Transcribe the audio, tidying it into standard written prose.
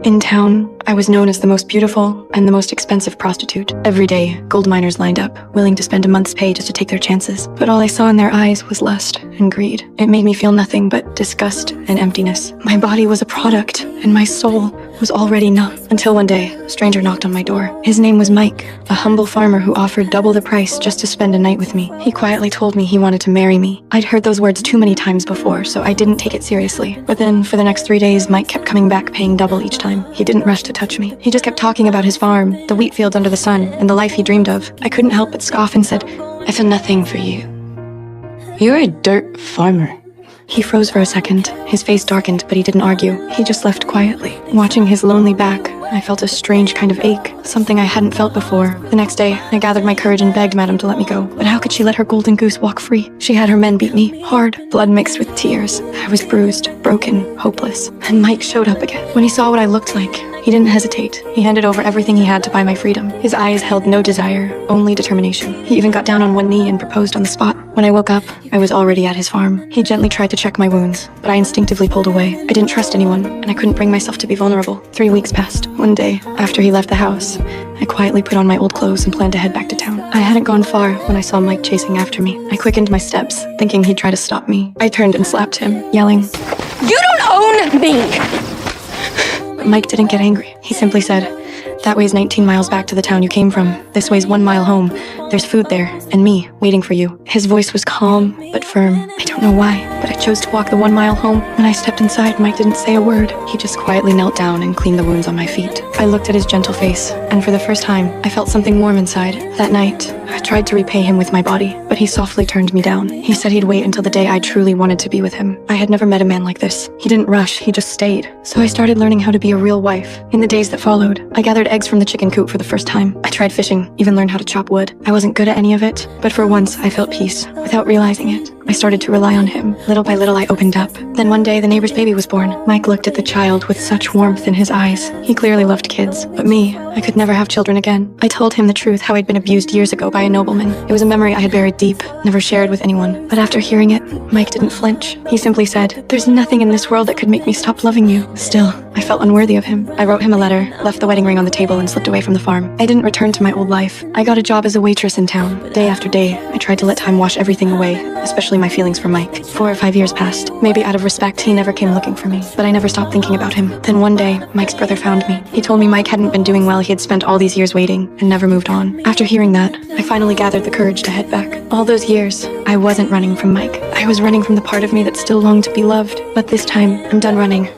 In town, I was known as the most beautiful and the most expensive prostitute. Every day, gold miners lined up, willing to spend a month's pay just to take their chances. But all I saw in their eyes was lust and greed. It made me feel nothing but disgust and emptiness. My body was a product, and my soul was already numb. Until one day, a stranger knocked on my door. His name was Mike, a humble farmer who offered double the price just to spend a night with me. He quietly told me he wanted to marry me. I'd heard those words too many times before, so I didn't take it seriously. But then, for the next 3 days, Mike kept coming back, paying double each time. He didn't rush to touch me. He just kept talking about his farm, the wheat fields under the sun, and the life he dreamed of. I couldn't help but scoff and said, "I feel nothing for you. You're a dirt farmer." He froze for a second. His face darkened, but he didn't argue. He just left quietly. Watching his lonely back, I felt a strange kind of ache, something I hadn't felt before. The next day, I gathered my courage and begged Madame to let me go. But how could she let her golden goose walk free? She had her men beat me, hard, blood mixed with tears. I was bruised, broken, hopeless. And Mike showed up again. When he saw what I looked like, he didn't hesitate. He handed over everything he had to buy my freedom. His eyes held no desire, only determination. He even got down on one knee and proposed on the spot. When I woke up, I was already at his farm. He gently tried to check my wounds, but I instinctively pulled away. I didn't trust anyone, and I couldn't bring myself to be vulnerable. 3 weeks passed. One day, after he left the house, I quietly put on my old clothes and planned to head back to town. I hadn't gone far when I saw Mike chasing after me. I quickened my steps, thinking he'd try to stop me. I turned and slapped him, yelling, "You don't own me!" But Mike didn't get angry. He simply said, "That way's 19 miles back to the town you came from. This way's 1 mile home. There's food there, and me, waiting for you." His voice was calm, but firm. I don't know why, but I chose to walk the 1 mile home. When I stepped inside, Mike didn't say a word. He just quietly knelt down and cleaned the wounds on my feet. I looked at his gentle face, and for the first time, I felt something warm inside. That night, I tried to repay him with my body, but he softly turned me down. He said he'd wait until the day I truly wanted to be with him. I had never met a man like this. He didn't rush, he just stayed. So I started learning how to be a real wife. In the days that followed, I gathered eggs from the chicken coop for the first time. I tried fishing, even learned how to chop wood. I wasn't good at any of it, but for once I felt peace. Without realizing it, I started to rely on him. Little by little, I opened up. Then one day, the neighbor's baby was born. Mike looked at the child with such warmth in his eyes. He clearly loved kids. But me, I could never have children again. I told him the truth, how I'd been abused years ago by a nobleman. It was a memory I had buried deep, never shared with anyone. But after hearing it, Mike didn't flinch. He simply said, "There's nothing in this world that could make me stop loving you." Still, I felt unworthy of him. I wrote him a letter, left the wedding ring on the table, and slipped away from the farm. I didn't return to my old life. I got a job as a waitress in town. Day after day, I tried to let time wash everything away, especially my feelings for Mike. 4 or 5 years passed. Maybe out of respect, he never came looking for me, but I never stopped thinking about him. Then one day, Mike's brother found me. He told me Mike hadn't been doing well. He had spent all these years waiting and never moved on. After hearing that, I finally gathered the courage to head back. All those years, I wasn't running from Mike. I was running from the part of me that still longed to be loved. But this time, I'm done running.